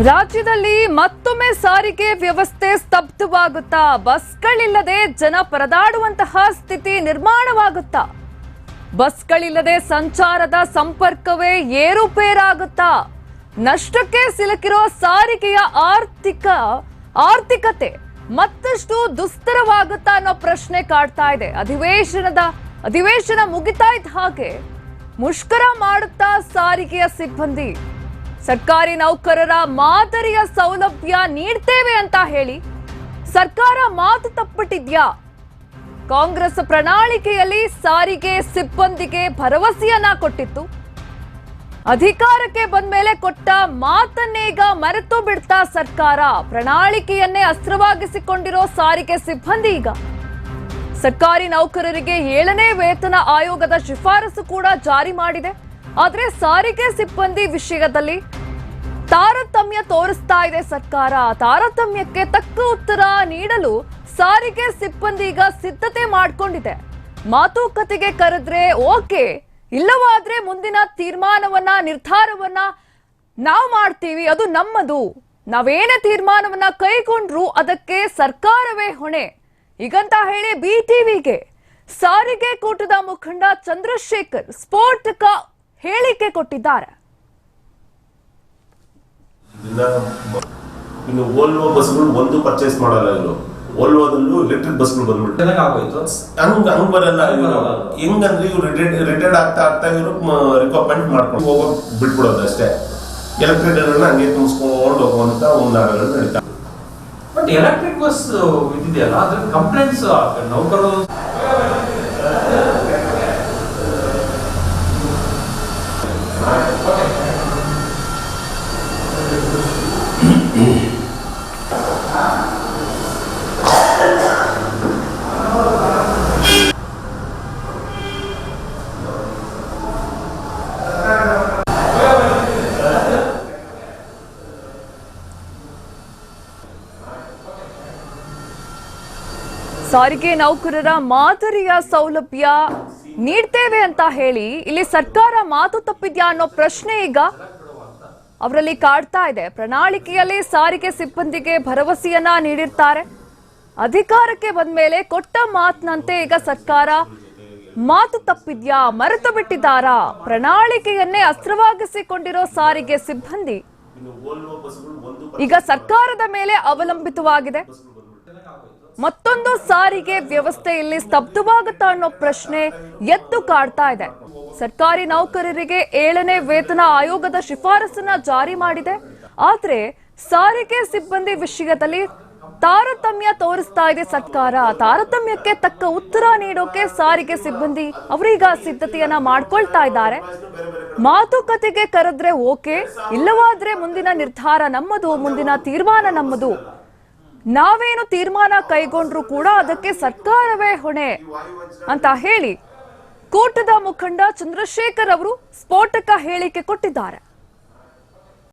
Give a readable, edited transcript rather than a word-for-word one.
ರಾಜ್ಯದಲ್ಲಿ ಮತ್ತೊಮ್ಮೆ ಸಾರಿಗೆ ವ್ಯವಸ್ಥೆ ಸ್ತಬ್ಧವಾಗುತ್ತಾ? ಬಸ್ಗಳಿಲ್ಲದೆ ಜನ ಪರದಾಡುವಂತಹ ಸ್ಥಿತಿ ನಿರ್ಮಾಣವಾಗುತ್ತಾ? ಬಸ್ಗಳಿಲ್ಲದೆ ಸಂಚಾರದ ಸಂಪರ್ಕವೇ ಏರುಪೇರಾಗುತ್ತಾ? ನಷ್ಟಕ್ಕೆ ಸಿಲುಕಿರೋ ಸಾರಿಗೆಯ ಆರ್ಥಿಕತೆ ಮತ್ತಷ್ಟು ದುಸ್ತರವಾಗುತ್ತಾ ಅನ್ನೋ ಪ್ರಶ್ನೆ ಕಾಡ್ತಾ ಇದೆ. ಅಧಿವೇಶನ ಮುಗಿತಾ ಇದ್ದ ಹಾಗೆ ಮುಷ್ಕರ ಮಾಡುತ್ತಾ ಸಾರಿಗೆಯ ಸಿಬ್ಬಂದಿ. ಸರ್ಕಾರಿ ನೌಕರರ ಮಾದರಿಯ ಸೌಲಭ್ಯ ನೀಡ್ತೇವೆ ಅಂತ ಹೇಳಿ ಸರ್ಕಾರ ಮಾತು ತಪ್ಪಿಟ್ಟಿದ್ಯಾ? ಕಾಂಗ್ರೆಸ್ ಪ್ರಣಾಳಿಕೆಯಲ್ಲಿ ಸಾರಿಗೆ ಸಿಬ್ಬಂದಿಗೆ ಭರವಸೆಯನ್ನ ಕೊಟ್ಟಿತ್ತು. ಅಧಿಕಾರಕ್ಕೆ ಬಂದ ಮೇಲೆ ಕೊಟ್ಟ ಮಾತನ್ನೇಗ ಮರೆತು ಬಿಡ್ತಾ ಸರ್ಕಾರ. ಪ್ರಣಾಳಿಕೆಯನ್ನೇ ಅಸ್ತ್ರವಾಗಿಸಿಕೊಂಡಿರೋ ಸಾರಿಗೆ ಸಿಬ್ಬಂದಿ ಈಗ ಸರ್ಕಾರಿ ನೌಕರರಿಗೆ 7ನೇ ವೇತನ ಆಯೋಗದ ಶಿಫಾರಸು ಕೂಡ ಜಾರಿ ಮಾಡಿದೆ. ಆದ್ರೆ ಸಾರಿಗೆ ಸಿಬ್ಬಂದಿ ವಿಷಯದಲ್ಲಿ ತಾರತಮ್ಯ ತೋರಿಸ್ತಾ ಇದೆ ಸರ್ಕಾರ. ತಾರತಮ್ಯಕ್ಕೆ ತಕ್ಕ ಉತ್ತರ ನೀಡಲು ಸಾರಿಗೆ ಸಿಬ್ಬಂದಿ ಈಗ ಸಿದ್ಧತೆ ಮಾಡಿಕೊಂಡಿದೆ. ಮಾತುಕತೆಗೆ ಕರೆದ್ರೆ ಓಕೆ, ಇಲ್ಲವಾದ್ರೆ ಮುಂದಿನ ನಿರ್ಧಾರವನ್ನ ನಾವು ಮಾಡ್ತೀವಿ, ಅದು ನಮ್ಮದು. ನಾವೇನೇ ತೀರ್ಮಾನವನ್ನ ಕೈಗೊಂಡ್ರು ಅದಕ್ಕೆ ಸರ್ಕಾರವೇ ಹೊಣೆ. ಈಗಂತ ಹೇಳಿ ಬಿಟಿವಿಗೆ ಸಾರಿಗೆ ಕೂಟದ ಮುಖಂಡ ಚಂದ್ರಶೇಖರ್ ಸ್ಫೋಟಕ ಹೇಳಿಕೆ ಕೊಟ್ಟಿದ್ದಾರೆ. ಇನ್ನು ವೋಲ್ವೋ ಬಸ್ಗಳು ಒಂದು ಪರ್ಚೇಸ್ ಮಾಡಲ್ಲ. ಇವರು ವೋಲ್ವೋದಲ್ಲೂ ಎಲೆಕ್ಟ್ರಿಕ್ ಬಸ್ಗಳು ಬಂದ್ಬಿಟ್ಟು ಹಂಗ್ ಬರಲ್ಲ. ಹೆಂಗಂದ್ರೆ ಇವ್ರು ರಿಟೈರ್ಡ್ ಆಗ್ತಾ ಇವರು ರಿಕ್ವೈರ್ಮೆಂಟ್ ಮಾಡ್ಕೊಂಡು ಹೋಗೋಕ್ ಬಿಟ್ಬಿಡೋದು ಅಷ್ಟೇ. ಎಲೆಕ್ಟ್ರಿಕ್ ಹಂಗೆ ತುಂಬಿಸ್ಕೊಂಡು ಹೋಗುವಂತ ಉನ್ನಾರಗಳು ನಡೀತಾ. ಬಟ್ ಎಲೆಕ್ಟ್ರಿಕ್ ಬಸ್ ಇದೆಯಲ್ಲ, ಅದ್ರ ಕಂಪ್ಲೇಂಟ್ಸ್ ನೌಕರರು ಸಾರಿಗೆ ನೌಕರರ ಮಾದರಿಯ ಸೌಲಭ್ಯ ನೀಡ್ತೇವೆ ಅಂತ ಹೇಳಿ ಇಲ್ಲಿ ಸರ್ಕಾರ ಮಾತು ತಪ್ಪಿದ್ಯಾ ಅನ್ನೋ ಪ್ರಶ್ನೆ ಈಗ ಅವರಲ್ಲಿ ಕಾಡ್ತಾ ಇದೆ. ಪ್ರಣಾಳಿಕೆಯಲ್ಲಿ ಸಾರಿಗೆ ಸಿಬ್ಬಂದಿಗೆ ಭರವಸೆಯನ್ನ ನೀಡಿರ್ತಾರೆ. ಅಧಿಕಾರಕ್ಕೆ ಬಂದ ಮೇಲೆ ಕೊಟ್ಟ ಮಾತಿನಂತೆ ಈಗ ಸರ್ಕಾರ ಮಾತು ತಪ್ಪಿದ್ಯಾ, ಮರೆತು ಬಿಟ್ಟಿದ್ದಾರಾ? ಪ್ರಣಾಳಿಕೆಯನ್ನೇ ಅಸ್ತ್ರವಾಗಿಸಿಕೊಂಡಿರೋ ಸಾರಿಗೆ ಸಿಬ್ಬಂದಿ ಈಗ ಸರ್ಕಾರದ ಮೇಲೆ ಅವಲಂಬಿತವಾಗಿದೆ. ಮತ್ತೊಂದು ಸಾರಿಗೆ ವ್ಯವಸ್ಥೆಯಲ್ಲಿ ಸ್ತಬ್ಧವಾಗುತ್ತಾ ಅನ್ನೋ ಪ್ರಶ್ನೆ ಎದ್ದು ಕಾಡ್ತಾ ಇದೆ. ಸರ್ಕಾರಿ ನೌಕರರಿಗೆ 7ನೇ ವೇತನ ಆಯೋಗದ ಶಿಫಾರಸನ್ನ ಜಾರಿ ಮಾಡಿದೆ. ಆದ್ರೆ ಸಾರಿಗೆ ಸಿಬ್ಬಂದಿ ವಿಷಯದಲ್ಲಿ ತಾರತಮ್ಯ ತೋರಿಸ್ತಾ ಇದೆ ಸರ್ಕಾರ. ತಾರತಮ್ಯಕ್ಕೆ ತಕ್ಕ ಉತ್ತರ ನೀಡೋಕೆ ಸಾರಿಗೆ ಸಿಬ್ಬಂದಿ ಅವರೀಗ ಸಿದ್ಧತೆಯನ್ನ ಮಾಡ್ಕೊಳ್ತಾ ಇದ್ದಾರೆ. ಮಾತುಕತೆಗೆ ಕರೆದ್ರೆ ಓಕೆ, ಇಲ್ಲವಾದ್ರೆ ಮುಂದಿನ ನಿರ್ಧಾರ ನಮ್ಮದು, ಮುಂದಿನ ತೀರ್ಮಾನ ನಮ್ಮದು. ನಾವೇನು ತೀರ್ಮಾನ ಕೈಗೊಂಡ್ರು ಕೂಡ ಅದಕ್ಕೆ ಸರ್ಕಾರವೇ ಹೊಣೆ ಅಂತ ಹೇಳಿ ಕೂಟದ ಮುಖಂಡ ಚಂದ್ರಶೇಖರ್ ಅವರು ಸ್ಫೋಟಕ ಹೇಳಿಕೆ ಕೊಟ್ಟಿದ್ದಾರೆ.